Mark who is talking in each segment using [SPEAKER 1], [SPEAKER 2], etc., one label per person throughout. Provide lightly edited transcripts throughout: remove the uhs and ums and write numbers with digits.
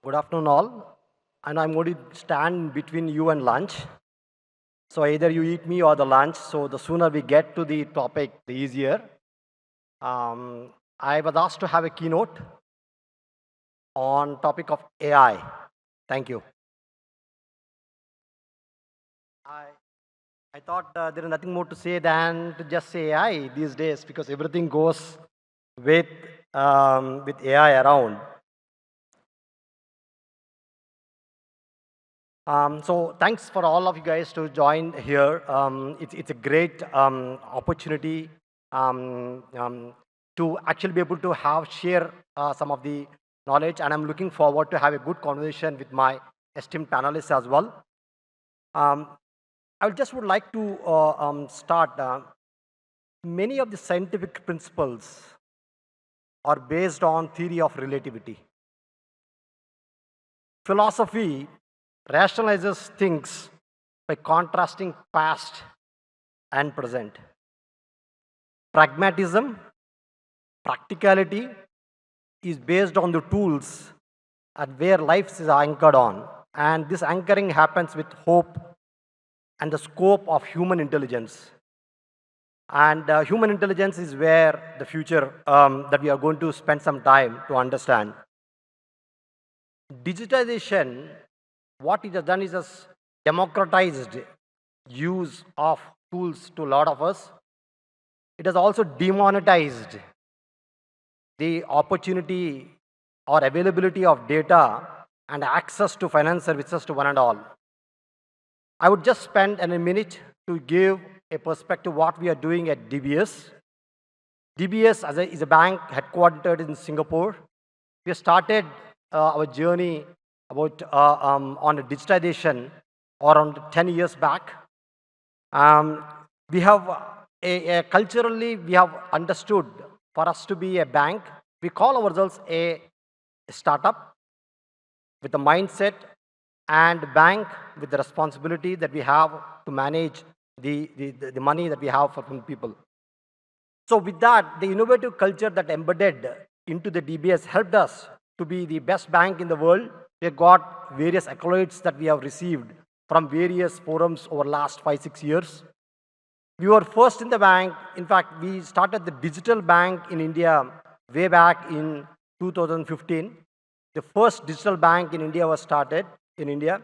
[SPEAKER 1] Good afternoon, all. And I'm going to stand between you and lunch. So either you eat me or the lunch. So the sooner we get to the topic, the easier. I was asked to have a keynote on topic of AI. Thank you. I, I thought there is nothing more to say than to just say AI these days because everything goes with, with AI around. So thanks for all of you guys to join here. It's a great opportunity to actually be able to share some of the knowledge, and I'm looking forward to have a good conversation with my esteemed panelists as well. I just would like to start. Many of the scientific principles are based on theory of relativity. Philosophy rationalizes things by contrasting past and present. Pragmatism, practicality is based on the tools and where life is anchored on. And this anchoring happens with hope and the scope of human intelligence. And human intelligence is where the future that we are going to spend some time to understand. Digitization, what it has done is has democratized use of tools to a lot of us. It has also demonetized the opportunity or availability of data and access to finance services to one and all. I would just spend a minute to give a perspective what we are doing at DBS. DBS is a bank headquartered in Singapore. We have started our journey about on digitization around 10 years back. We have culturally we have understood for us to be a bank, we call ourselves a startup with a mindset and bank with the responsibility that we have to manage the money that we have from people. So with that, the innovative culture that embedded into the DBS helped us to be the best bank in the world. We have got various accolades that we have received from various forums over last 5-6 years. We were first in the bank. In fact, we started the digital bank in India way back in 2015. The first digital bank in India was started in India.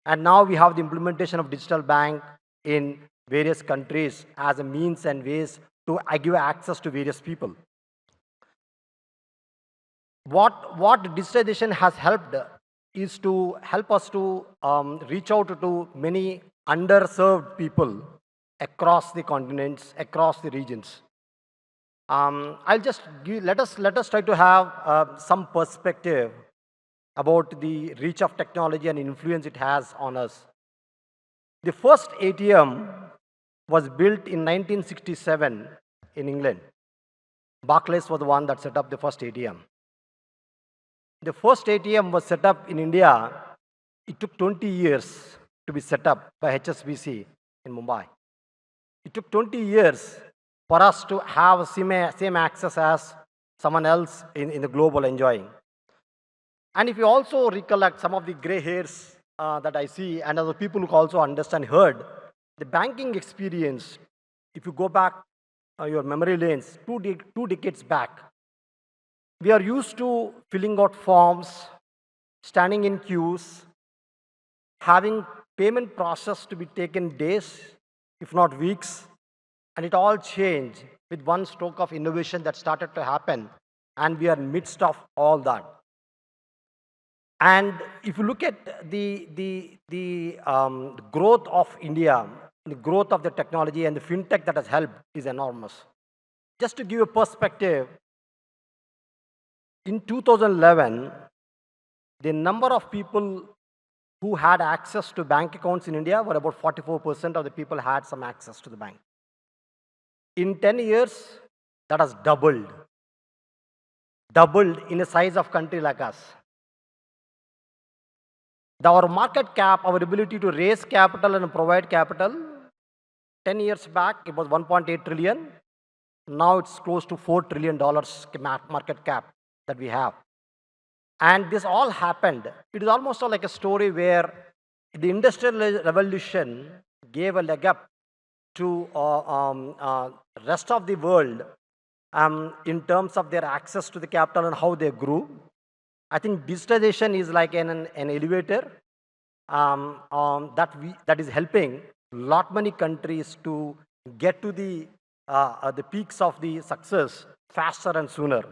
[SPEAKER 1] And now we have the implementation of digital bank in various countries as a means and ways to give access to various people. What digitization has helped is to help us to reach out to many underserved people across the continents, across the regions. I'll just let us try to have some perspective about the reach of technology and influence it has on us. The first ATM was built in 1967 in England. Barclays was the one that set up the first ATM. The first ATM was set up in India. It took 20 years to be set up by HSBC in Mumbai. It took 20 years for us to have same access as someone else in the global enjoying. And if you also recollect some of the gray hairs that I see, and other people who also understand, heard, the banking experience, if you go back your memory lanes, two decades back, we are used to filling out forms, standing in queues, having payment process to be taken days, if not weeks, and it all changed with one stroke of innovation that started to happen, and we are in midst of all that. And if you look at the growth of India, the growth of the technology and the fintech that has helped is enormous. Just to give you a perspective, in 2011, the number of people who had access to bank accounts in India were about 44% of the people had some access to the bank. In 10 years, that has doubled in the size of country like us. Our market cap, our ability to raise capital and provide capital, 10 years back, it was 1.8 trillion. Now it's close to $4 trillion market cap that we have. And this all happened. It is almost like a story where the industrial revolution gave a leg up to rest of the world in terms of their access to the capital and how they grew. I think digitization is like an elevator that is helping lot many countries to get to the peaks of the success faster and sooner.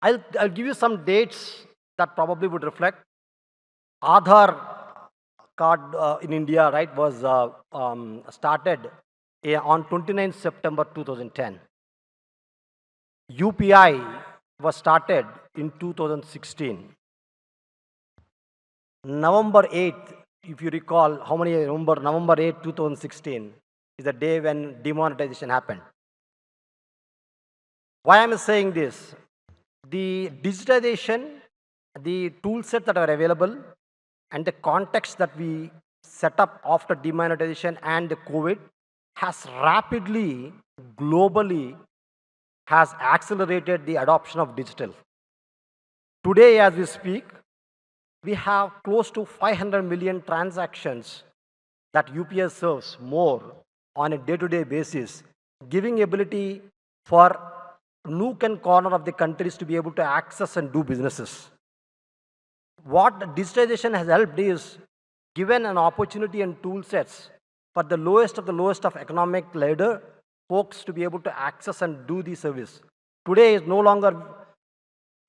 [SPEAKER 1] I'll give you some dates that probably would reflect. Aadhaar card in India, right, was started on 29th September 2010. UPI was started in 2016. November 8th, if you recall, how many remember November 8th, 2016 is the day when demonetization happened. Why am I saying this? The digitization, the tool set that are available, and the context that we set up after demonetization and the COVID has rapidly, globally, has accelerated the adoption of digital. Today, as we speak, we have close to 500 million transactions that UPS serves more on a day-to-day basis, giving ability for nook and corner of the countries to be able to access and do businesses. What digitization has helped is given an opportunity and tool sets for the lowest of economic ladder folks to be able to access and do the service. Today is no longer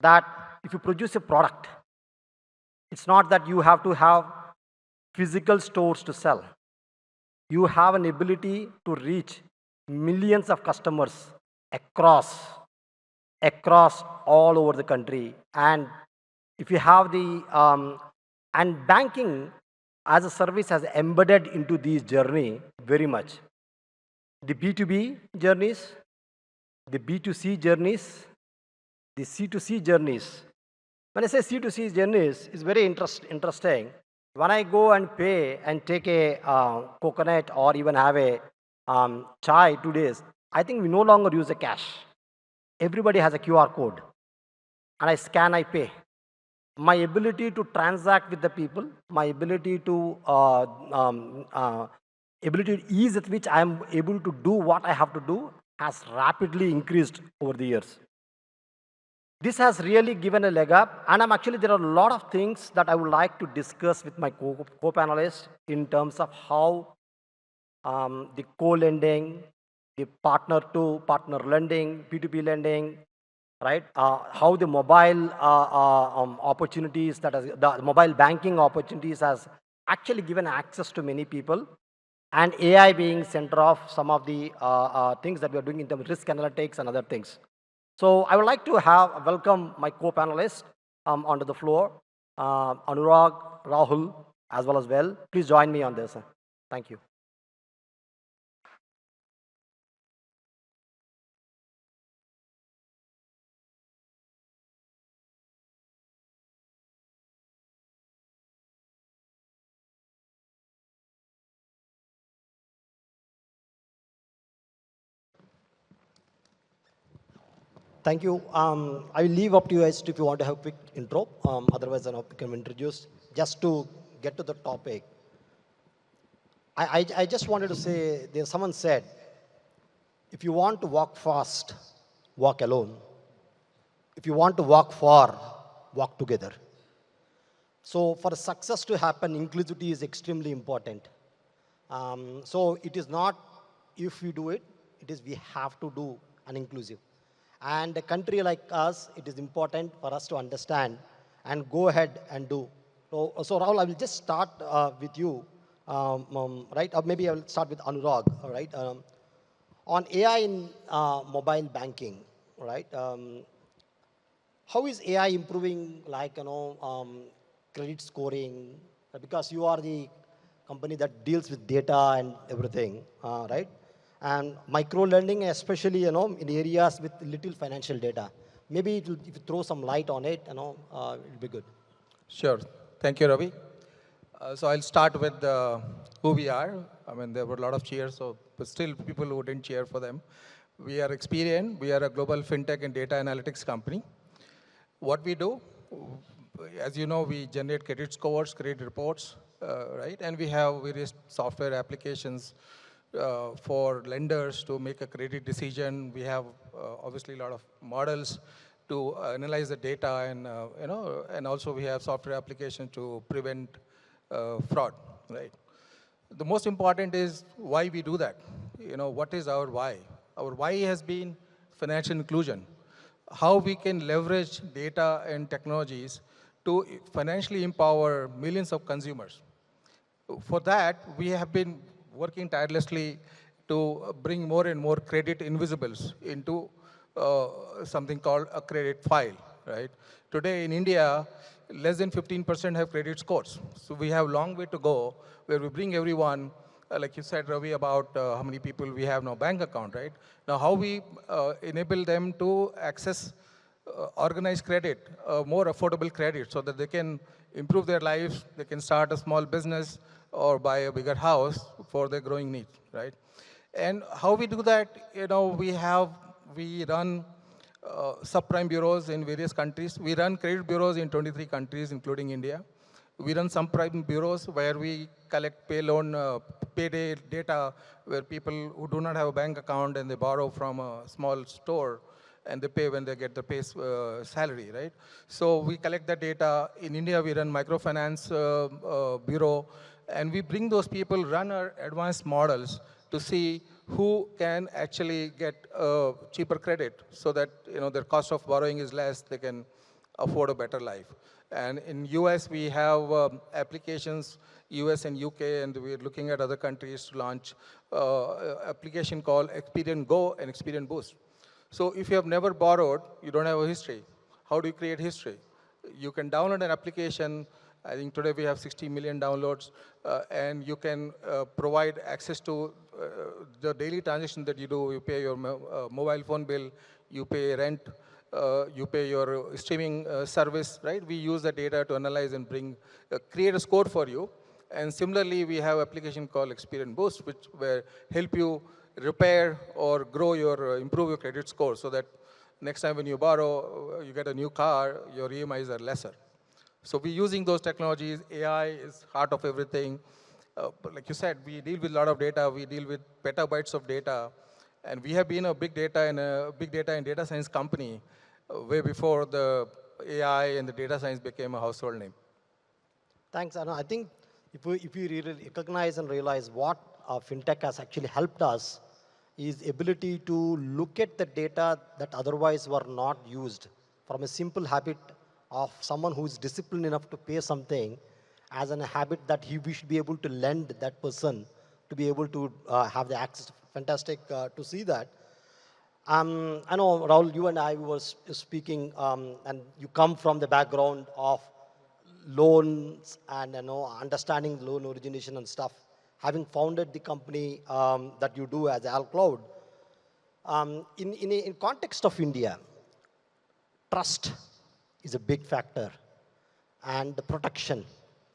[SPEAKER 1] that if you produce a product, it's not that you have to have physical stores to sell. You have an ability to reach millions of customers across all over the country. And if you have and banking as a service has embedded into these journey very much. The B2B journeys, the B2C journeys, the C2C journeys. When I say C2C journeys, it's very interesting. When I go and pay and take a coconut or even have a chai 2 days, I think we no longer use a cash. Everybody has a QR code. And I scan, I pay. My ability to transact with the people, my ability to ease at which I am able to do what I have to do has rapidly increased over the years. This has really given a leg up, and there are a lot of things that I would like to discuss with my co-panelists in terms of how the co-lending, the partner-to-partner lending, P2P lending, right? How the mobile opportunities, the mobile banking opportunities has actually given access to many people, and AI being center of some of the things that we are doing in terms of risk analytics and other things. So I would like to welcome my co-panelists onto the floor, Anurag, Rahul, as well as Vel. Please join me on this. Thank you. Thank you. I will leave up to you guys if you want to have a quick intro. Otherwise, we can introduce. Just to get to the topic, I just wanted to say, someone said, if you want to walk fast, walk alone. If you want to walk far, walk together. So for success to happen, inclusivity is extremely important. So it is not if we do it, it is we have to do an inclusive. And a country like us, it is important for us to understand and go ahead and do. So Rahul, I will just start with you, right? Or maybe I will start with Anurag, all right? On AI in mobile banking, right? How is AI improving, like, credit scoring? Because you are the company that deals with data and everything, right? And micro lending, especially, in areas with little financial data. Maybe if you throw some light on it, it'll be good.
[SPEAKER 2] Sure. Thank you, Ravi. So I'll start with who we are. There were a lot of cheers, but still people who didn't cheer for them. We are Experian. We are a global fintech and data analytics company. What we do, as you know, we generate credit scores, credit reports, right? And we have various software applications for lenders to make a credit decision. We have obviously a lot of models to analyze the data, and and also we have software application to prevent fraud, right? The most important is why we do that. What is our why? Our why has been financial inclusion. How we can leverage data and technologies to financially empower millions of consumers. For that, we have been working tirelessly to bring more and more credit invisibles into something called a credit file, right? Today in India, less than 15% have credit scores. So we have a long way to go where we bring everyone, like you said, Ravi, about how many people we have no bank account, right? Now, how we enable them to access organized credit, more affordable credit, so that they can improve their lives, they can start a small business or buy a bigger house for their growing needs, right? And how we do that, we run subprime bureaus in various countries. We run credit bureaus in 23 countries, including India. We run some prime bureaus where we collect payday data, where people who do not have a bank account and they borrow from a small store and they pay when they get the salary, right? So we collect that data. In India, we run microfinance bureau, and we bring those people, run our advanced models to see who can actually get cheaper credit so that their cost of borrowing is less, they can afford a better life. And in US, we have applications, US and UK, and we're looking at other countries to launch application called Experian Go and Experian Boost. So if you have never borrowed, you don't have a history. How do you create history? You can download an application. I think today we have 60 million downloads, and you can provide access to the daily transaction that you do. You pay your mobile phone bill, you pay rent, you pay your streaming service, right? We use the data to analyze and create a score for you. And similarly, we have an application called Experian Boost, which will help you repair or improve your credit score, so that next time when you borrow, you get a new car, your EMIs are lesser. So we're using those technologies. AI is heart of everything. But like you said, we deal with a lot of data. We deal with petabytes of data. And we have been a big data and data science company way before the AI and the data science became a household name.
[SPEAKER 1] Thanks, Anna. I think if we really recognize and realize what fintech has actually helped us is ability to look at the data that otherwise were not used, from a simple habit of someone who is disciplined enough to pay something as a habit that we should be able to lend that person to be able to have the access. Fantastic to see that. I know, Rahul, you and I were speaking, and you come from the background of loans and understanding loan origination and stuff. Having founded the company that you do as AllCloud, in context of India, trust is a big factor, and the protection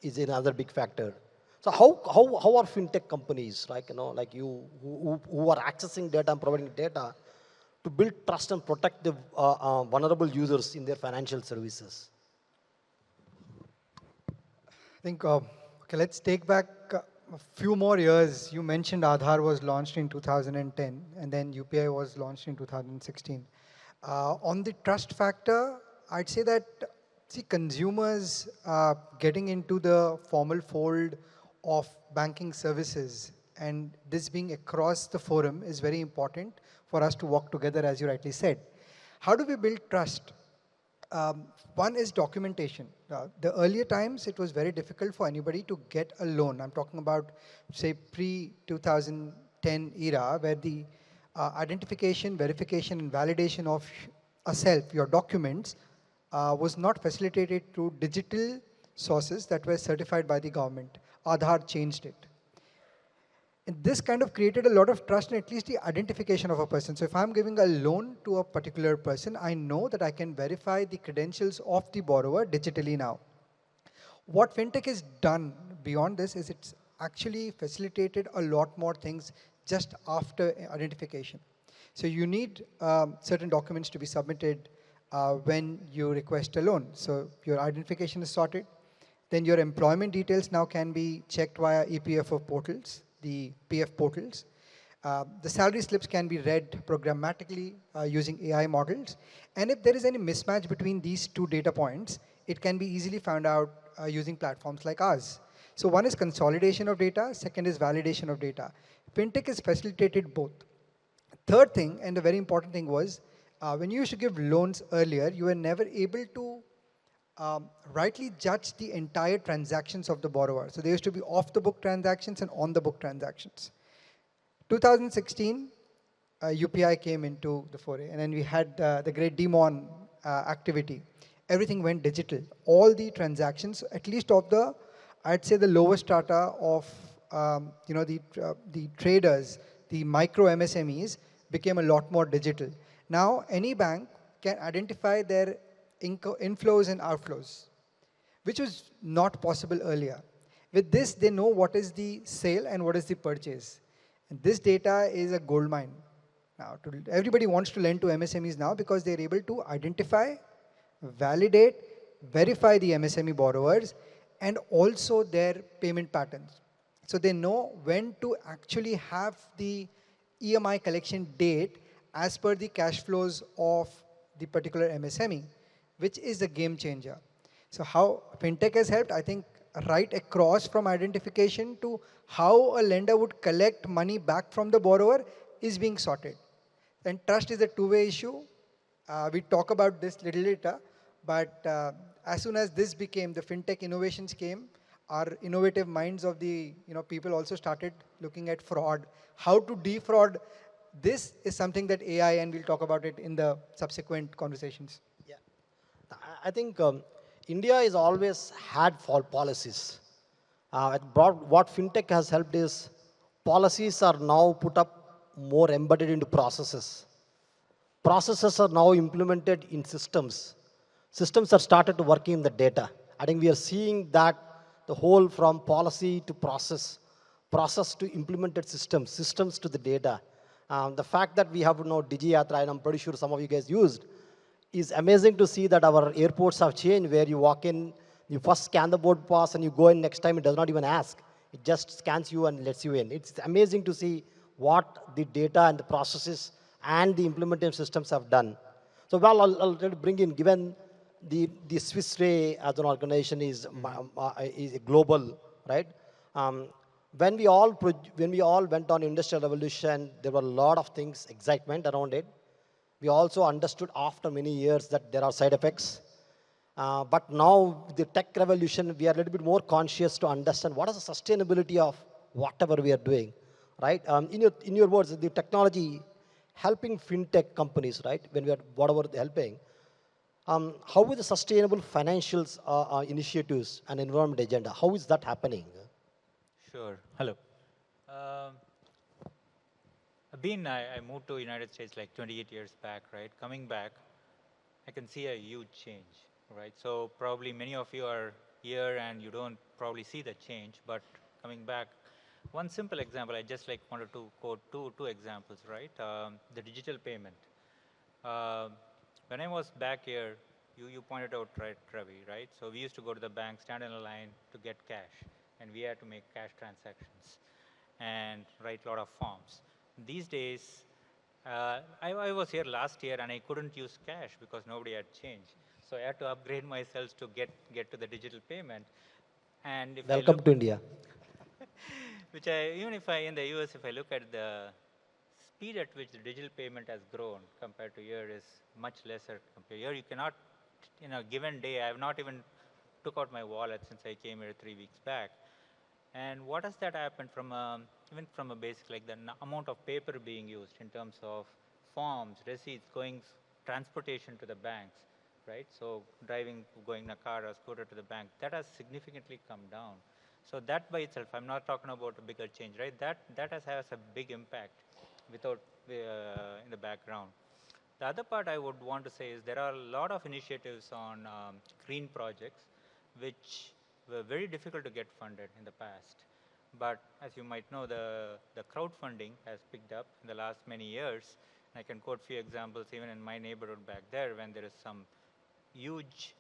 [SPEAKER 1] is another big factor. So how are fintech companies like you who are accessing data and providing data to build trust and protect the vulnerable users in their financial services?
[SPEAKER 3] I think, okay, let's take back a few more years. You mentioned Aadhaar was launched in 2010, and then UPI was launched in 2016. On the trust factor, I'd say that, see, consumers getting into the formal fold of banking services, and this being across the forum is very important for us to work together, as you rightly said. How do we build trust? One is documentation. The earlier times, it was very difficult for anybody to get a loan. I'm talking about, say, pre-2010 era, where the identification, verification, and validation of your documents, was not facilitated through digital sources that were certified by the government. Aadhaar changed it. And this kind of created a lot of trust in at least the identification of a person. So if I'm giving a loan to a particular person, I know that I can verify the credentials of the borrower digitally now. What fintech has done beyond this is it's actually facilitated a lot more things just after identification. So you need certain documents to be submitted. when you request a loan. So your identification is sorted. Then your employment details now can be checked via EPFO portals, the PF portals. The salary slips can be read programmatically using AI models. And if there is any mismatch between these two data points, it can be easily found out using platforms like ours. So one is consolidation of data, second is validation of data. Fintech has facilitated both. Third thing, and a very important thing was, when you used to give loans earlier, you were never able to rightly judge the entire transactions of the borrower. So there used to be off-the-book transactions and on-the-book transactions. 2016, UPI came into the foray, and then we had the great demon activity. Everything went digital. All the transactions, at least of the, I'd say the lowest strata of the traders, the micro MSMEs, became a lot more digital. Now, any bank can identify their inflows and outflows, which was not possible earlier. With this, they know what is the sale and what is the purchase. And this data is a gold mine. Now, everybody wants to lend to MSMEs now because they're able to identify, validate, verify the MSME borrowers, and also their payment patterns. So they know when to actually have the EMI collection date as per the cash flows of the particular MSME, which is a game changer. So how fintech has helped, I think, right across from identification to how a lender would collect money back from the borrower is being sorted. And trust is a two-way issue. We talk about this little later, but as soon as this became, the fintech innovations came, our innovative minds of the people also started looking at fraud. How to defraud. This is something that AI, and we'll talk about it in the subsequent conversations.
[SPEAKER 1] Yeah, I think India has always had policies. What fintech has helped is policies are now put up more embedded into processes. Processes are now implemented in systems. Systems are started to working in the data. I think we are seeing that the whole from policy to process to implemented systems, systems to the data. The fact that we have no DigiYatra, and I'm pretty sure some of you guys used, is amazing to see that our airports have changed where you walk in, you first scan the board pass and you go in next time, it does not even ask. It just scans you and lets you in. It's amazing to see what the data and the processes and the implementation systems have done. So well, I'll bring in, given the Swiss Re as an organization is global, right? When we all went on industrial revolution, there were a lot of things, excitement around it. We also understood after many years that there are side effects. But now, the tech revolution, we are a little bit more conscious to understand what is the sustainability of whatever we are doing, right? In your words, the technology helping fintech companies, right? When we are whatever they're helping, how is the sustainable financials initiatives and environment agenda? How is that happening?
[SPEAKER 4] Sure. Hello. I moved to United States like 28 years back, right? Coming back, I can see a huge change, right? So probably many of you are here and you don't probably see the change, but coming back, one simple example, I just like wanted to quote two examples, right? The digital payment. When I was back here, you pointed out, right, Ravi, right? So we used to go to the bank, stand in a line to get cash, and we had to make cash transactions and write a lot of forms. These days, I was here last year and I couldn't use cash because nobody had change. So I had to upgrade myself to get to the digital payment. And if
[SPEAKER 1] Welcome to India.
[SPEAKER 4] even if I in the US, if I look at the speed at which the digital payment has grown compared to here is much lesser compared. Here you cannot, in a given day, I have not even took out my wallet since I came here 3 weeks back. And what has that happened from even from a basic, like the amount of paper being used in terms of forms, receipts, transportation to the banks, right? So going in a car or scooter to the bank, that has significantly come down. So that by itself, I'm not talking about a bigger change, right? That has a big impact without in the background. The other part I would want to say is there are a lot of initiatives on green projects, which were very difficult to get funded in the past. But as you might know, the crowdfunding has picked up in the last many years, I can quote few examples even in my neighborhood back there when there is some huge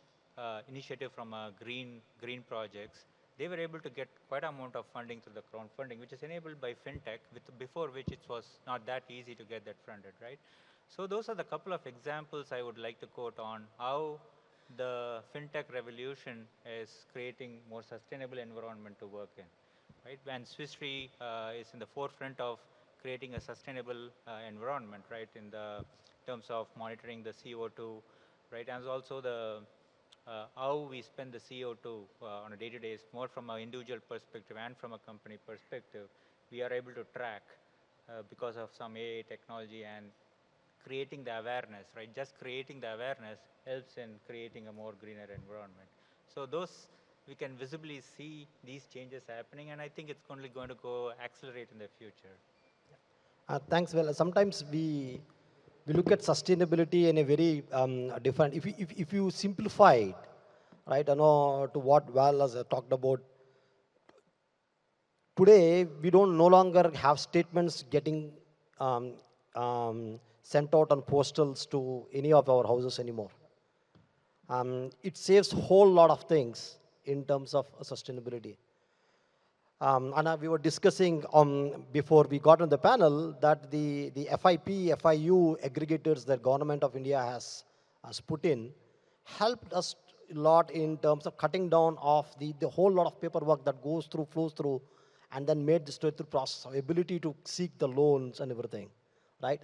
[SPEAKER 4] initiative from green projects. They were able to get quite an amount of funding through the crowdfunding, which is enabled by fintech, before which it was not that easy to get that funded, right? So those are the couple of examples I would like to quote on how the fintech revolution is creating more sustainable environment to work in, right? And Swiss Re is in the forefront of creating a sustainable environment, right? In the terms of monitoring the CO2, right? And also the how we spend the CO2 on a day-to-day is more from an individual perspective and from a company perspective. We are able to track because of some AI technology and creating the awareness, right? Just creating the awareness helps in creating a more greener environment. So those, we can visibly see these changes happening, and I think it's only going to go accelerate in the future.
[SPEAKER 1] Thanks, Well. Sometimes we look at sustainability in a very different. If you simplify it, right? I know to what Val has talked about. Today, we don't no longer have statements getting sent out on postals to any of our houses anymore. It saves a whole lot of things in terms of sustainability. And we were discussing before we got on the panel that the FIP, FIU aggregators that government of India has put in helped us a lot in terms of cutting down of the whole lot of paperwork that flows through, and then made the straight-through process, ability to seek the loans and everything, right?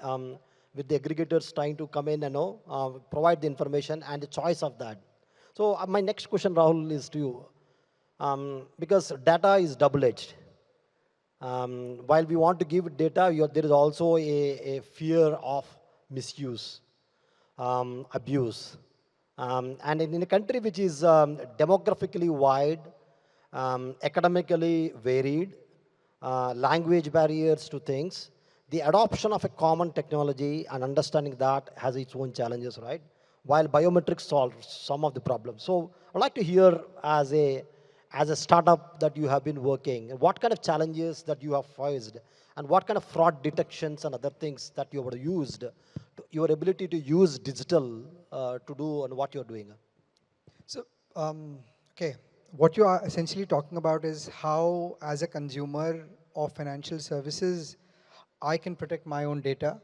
[SPEAKER 1] With the aggregators trying to come in and provide the information and the choice of that. So my next question, Rahul, is to you. Because data is double-edged. While we want to give data, there is also a fear of misuse, abuse. And in a country which is demographically wide, academically varied, language barriers to things, the adoption of a common technology and understanding that has its own challenges, right? While biometrics solves some of the problems. So I'd like to hear as a startup that you have been working, what kind of challenges that you have faced, and what kind of fraud detections and other things that you have used, your ability to use digital to do and what you're doing.
[SPEAKER 3] So, okay, what you are essentially talking about is how, as a consumer of financial services, I can protect my own data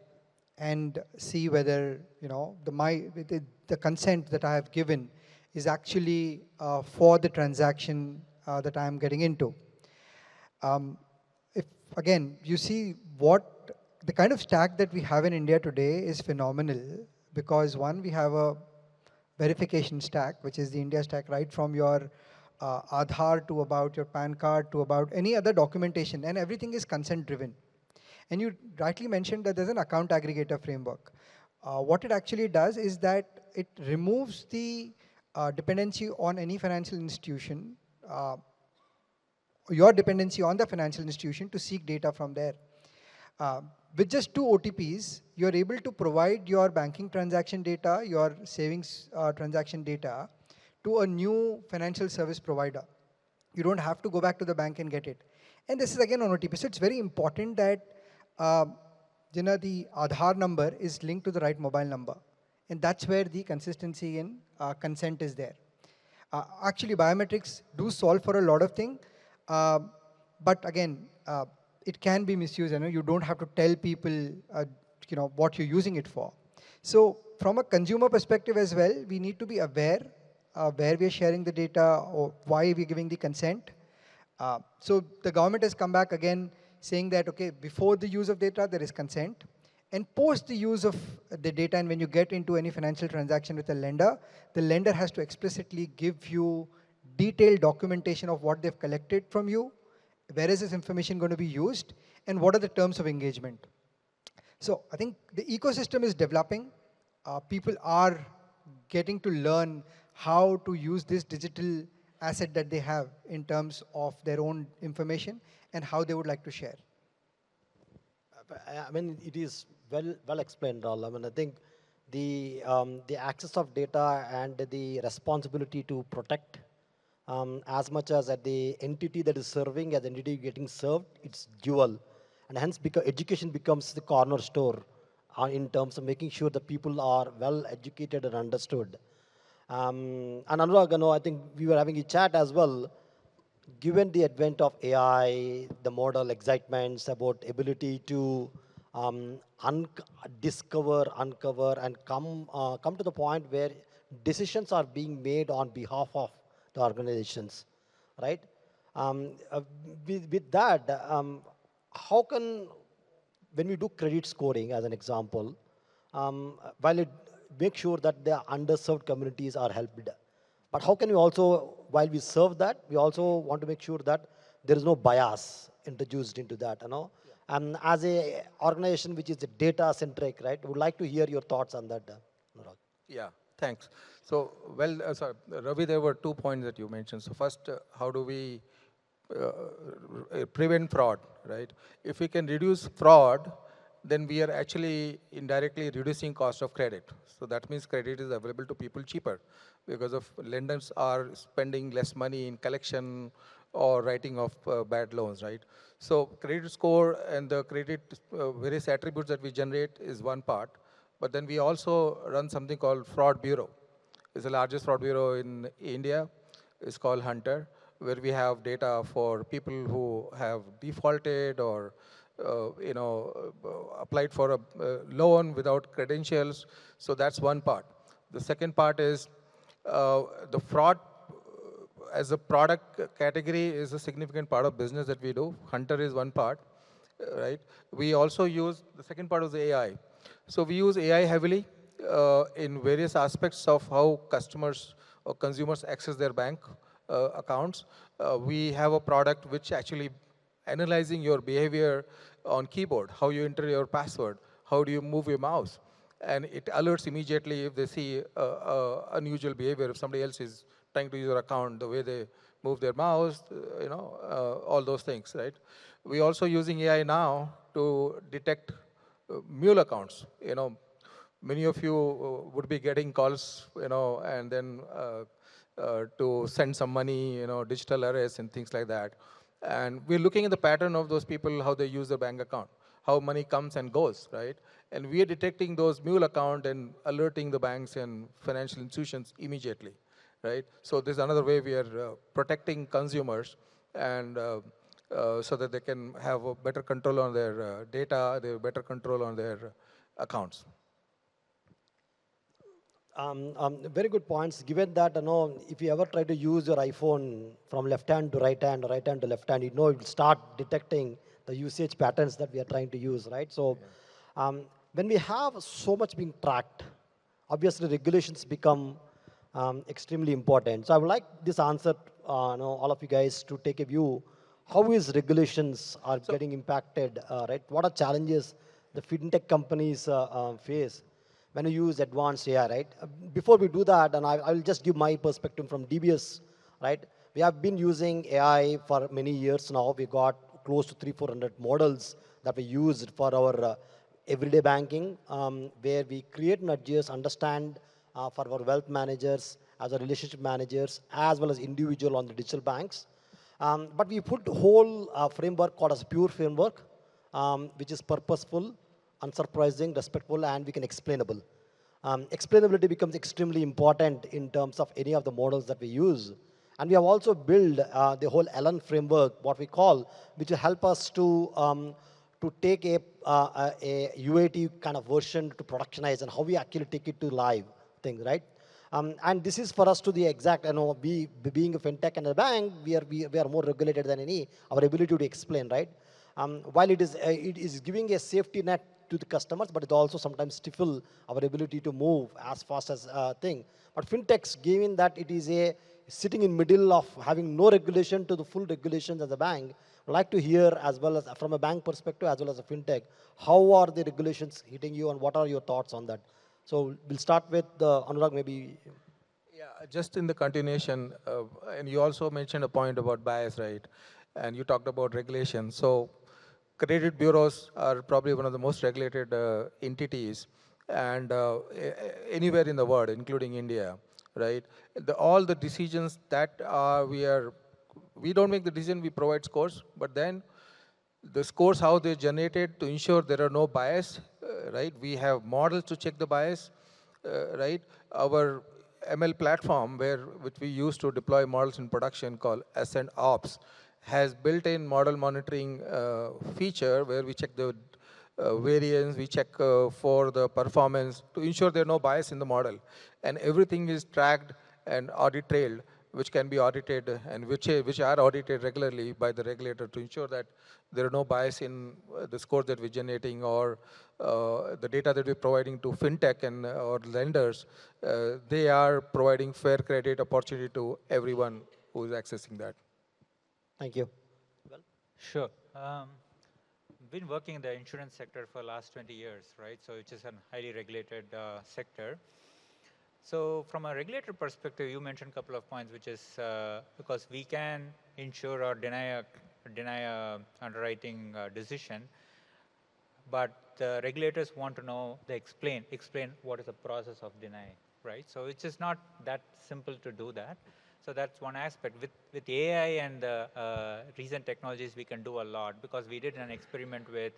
[SPEAKER 3] and see whether the consent that I have given is actually for the transaction that I am getting into. If again, you see what the kind of stack that we have in India today is phenomenal, because one, we have a verification stack, which is the India stack, right from your Aadhaar to about your PAN card to about any other documentation, and everything is consent driven. And you rightly mentioned that there's an account aggregator framework. What it actually does is that it removes the dependency on any financial institution, your dependency on the financial institution to seek data from there. With just 2 OTPs, you're able to provide your banking transaction data, your savings transaction data to a new financial service provider. You don't have to go back to the bank and get it. And this is again on OTP. So it's very important that the Aadhaar number is linked to the right mobile number. And that's where the consistency in consent is there. Actually, biometrics do solve for a lot of things. But again, it can be misused. You don't have to tell people what you're using it for. So from a consumer perspective as well, we need to be aware where we're sharing the data or why we're giving the consent. So the government has come back again saying that, okay, before the use of data, there is consent. And post the use of the data, and when you get into any financial transaction with a lender, the lender has to explicitly give you detailed documentation of what they've collected from you, where is this information going to be used, and what are the terms of engagement. So I think the ecosystem is developing. People are getting to learn how to use this digital asset that they have in terms of their own information and how they would like to share.
[SPEAKER 1] I mean, it is well explained, Rahul. I mean, I think the access of data and the responsibility to protect as much as at the entity that is serving, as the entity getting served, it's dual. And hence, education becomes the cornerstone in terms of making sure that people are well educated and understood. And Anurag, I think we were having a chat as well. Given the advent of AI, the model excitements about ability to discover, uncover, and come to the point where decisions are being made on behalf of the organizations, right? Um, uh, with that, how can, when we do credit scoring as an example, while it make sure that the underserved communities are helped, but how can we also, while we serve that, we also want to make sure that there is no bias introduced into that, And as a organization which is data centric, right, would like to hear your thoughts on that, Anurag.
[SPEAKER 2] Yeah, thanks. So, well, sorry, Ravi, there were 2 points that you mentioned. So first, how do we prevent fraud, right? If we can reduce fraud, then we are actually indirectly reducing cost of credit. So that means credit is available to people cheaper because of lenders are spending less money in collection or writing of bad loans, right? So credit score and the credit various attributes that we generate is one part, but then we also run something called fraud bureau. It's the largest fraud bureau in India. It's called Hunter, where we have data for people who have defaulted or applied for a loan without credentials. So that's one part. The second part is the fraud as a product category is a significant part of business that we do. Hunter is one part, right? We also use, the second part of the AI. So we use AI heavily in various aspects of how customers or consumers access their bank accounts. We have a product which actually analyzing your behavior on keyboard, how you enter your password, how do you move your mouse, and it alerts immediately if they see unusual behavior, if somebody else is trying to use your account, the way they move their mouse, all those things, right? We're also using AI now to detect mule accounts. Many of you would be getting calls, and then to send some money, digital arrests and things like that. And we're looking at the pattern of those people, how they use their bank account, how money comes and goes, right? And we are detecting those mule account and alerting the banks and financial institutions immediately, right? So this is another way we are protecting consumers and so that they can have a better control on their data, they have better control on their accounts.
[SPEAKER 1] Very good points. Given that, if you ever try to use your iPhone from left hand to right hand, or right hand to left hand, it will start detecting the usage patterns that we are trying to use, right? So, when we have so much being tracked, obviously regulations become extremely important. So, I would like this answer, all of you guys to take a view. How is regulations are getting impacted, right? What are challenges the fintech companies face when you use advanced AI, right? Before we do that, and I will just give my perspective from DBS, right? We have been using AI for many years now. We got close to 300-400 models that we used for our everyday banking, where we create nudges, understand for our wealth managers, as a relationship managers, as well as individual on the digital banks. But we put whole framework called as pure framework, which is purposeful, unsurprising, respectful, and we can explainable. Explainability becomes extremely important in terms of any of the models that we use. And we have also built the whole Allen framework, what we call, which will help us to take a UAT kind of version to productionize and how we actually take it to live things, right? And this is for us to the exact, we being a fintech and a bank, we are more regulated than any, our ability to explain, right? While it is giving a safety net to the customers, but it also sometimes stifle our ability to move as fast as thing. But fintechs, given that it is a sitting in middle of having no regulation to the full regulations as a bank, I'd like to hear as well as from a bank perspective as well as a fintech, how are the regulations hitting you and what are your thoughts on that? So we'll start with Anurag maybe.
[SPEAKER 2] Yeah, just in the continuation, and you also mentioned a point about bias, right? And you talked about regulation. So credit bureaus are probably one of the most regulated entities and anywhere in the world, including India, right? All the decisions that we don't make the decision, we provide scores, but then The scores, how they're generated to ensure there are no bias, right? We have models to check the bias, right? Our ML platform, which we use to deploy models in production called Ascent Ops, has built-in model monitoring feature where we check the variance, we check for the performance to ensure there are no bias in the model. And everything is tracked and audit trailed, which can be audited and which are audited regularly by the regulator to ensure that there are no bias in the scores that we're generating or the data that we're providing to fintech and or lenders. They are providing fair credit opportunity to everyone who is accessing that.
[SPEAKER 1] Thank you.
[SPEAKER 4] Sure. Been working in the insurance sector for the last 20 years, right? So it's just a highly regulated sector. So from a regulator perspective, you mentioned a couple of points, which is because we can insure or deny a underwriting decision, but the regulators want to know explain what is the process of denying, right? So it's just not that simple to do that. So that's one aspect. With AI and recent technologies, we can do a lot because we did an experiment with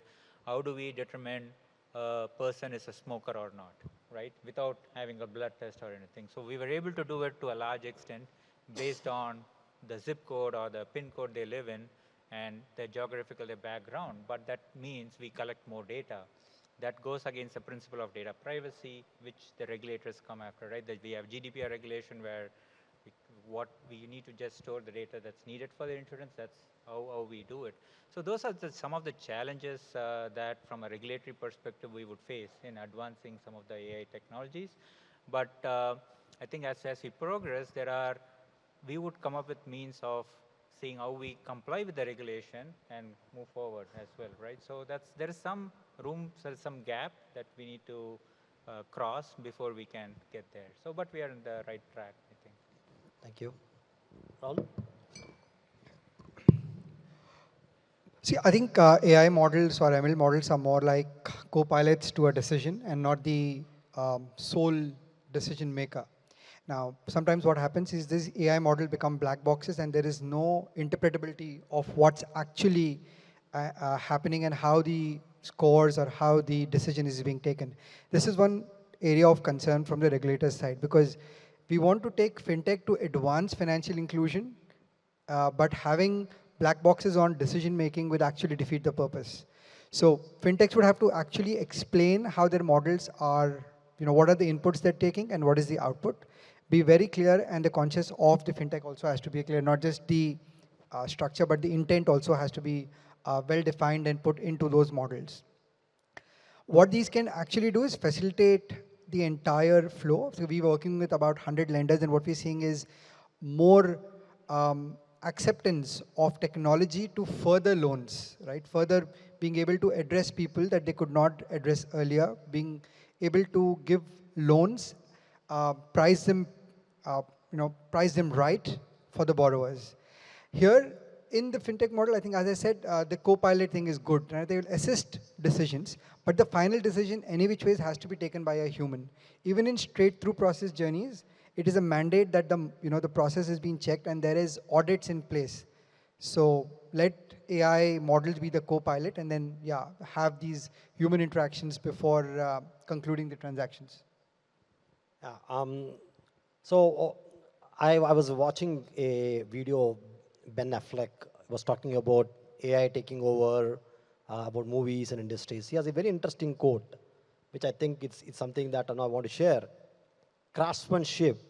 [SPEAKER 4] how do we determine a person is a smoker or not, right? Without having a blood test or anything. So we were able to do it to a large extent based on the zip code or the PIN code they live in and their geographical background. But that means we collect more data. That goes against the principle of data privacy, which the regulators come after, right? That we have GDPR regulation where we need to just store the data that's needed for the insurance. That's how we do it. So those are some of the challenges that from a regulatory perspective we would face in advancing some of the AI technologies. But I think as we progress, we would come up with means of seeing how we comply with the regulation and move forward as well, right? So there is some room, there is some gap that we need to cross before we can get there. So, but we are in the right track, I think.
[SPEAKER 1] Thank you. Rahul?
[SPEAKER 3] See, I think AI models or ML models are more like co-pilots to a decision and not the sole decision maker. Now, sometimes what happens is this AI model become black boxes and there is no interpretability of what's actually happening and how the scores or how the decision is being taken. This is one area of concern from the regulator's side because we want to take fintech to advance financial inclusion, but having black boxes on decision making would actually defeat the purpose. So fintechs would have to actually explain how their models are, what are the inputs they're taking and what is the output. Be very clear, and the conscious of the fintech also has to be clear, not just the structure, but the intent also has to be well defined and put into those models. What these can actually do is facilitate the entire flow. So we're working with about 100 lenders, and what we're seeing is more acceptance of technology to further loans, right? Further being able to address people that they could not address earlier, being able to give loans, price them right for the borrowers. Here, in the fintech model, I think, as I said, the co-pilot thing is good. Right? They will assist decisions, but the final decision, any which ways, has to be taken by a human. Even in straight-through process journeys, it is a mandate that the process is being checked and there is audits in place. So let AI models be the co-pilot and then, have these human interactions before concluding the transactions.
[SPEAKER 1] Yeah, so I was watching a video. Ben Affleck was talking about AI taking over, about movies and industries. He has a very interesting quote, which I think it's something that I want to share. Craftsmanship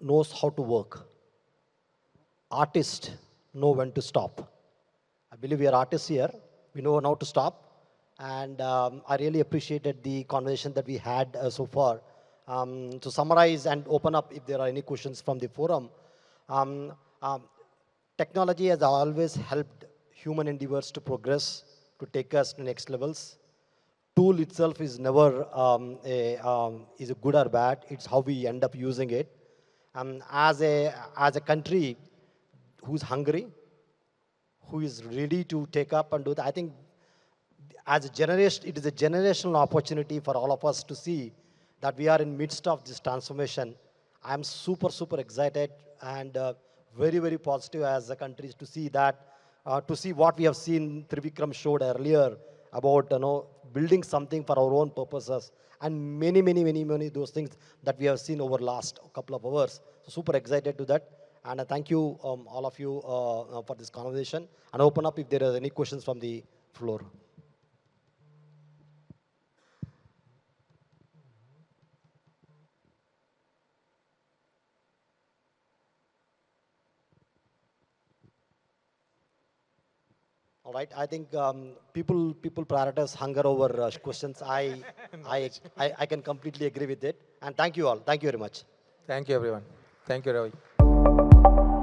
[SPEAKER 1] knows how to work. Artists know when to stop. I believe we are artists here. We know how to stop. And I really appreciated the conversation that we had so far. To summarize and open up if there are any questions from the forum, technology has always helped human endeavors to progress, to take us to next levels. Tool itself is never is a good or bad. It's how we end up using it. As a country who's hungry, who is ready to take up and do that, I think as a generation, it is a generational opportunity for all of us to see that we are in midst of this transformation. I'm super excited and very positive as a country to see that to see what we have seen Trivikram showed earlier about building something for our own purposes, and many those things that we have seen over last couple of hours. So super excited to that, and thank you all of you for this conversation, and open up if there are any questions from the floor. All right, I think people prioritize hunger over questions. I can completely agree with it. And thank you all. Thank you very much.
[SPEAKER 2] Thank you, everyone. Thank you, Ravi.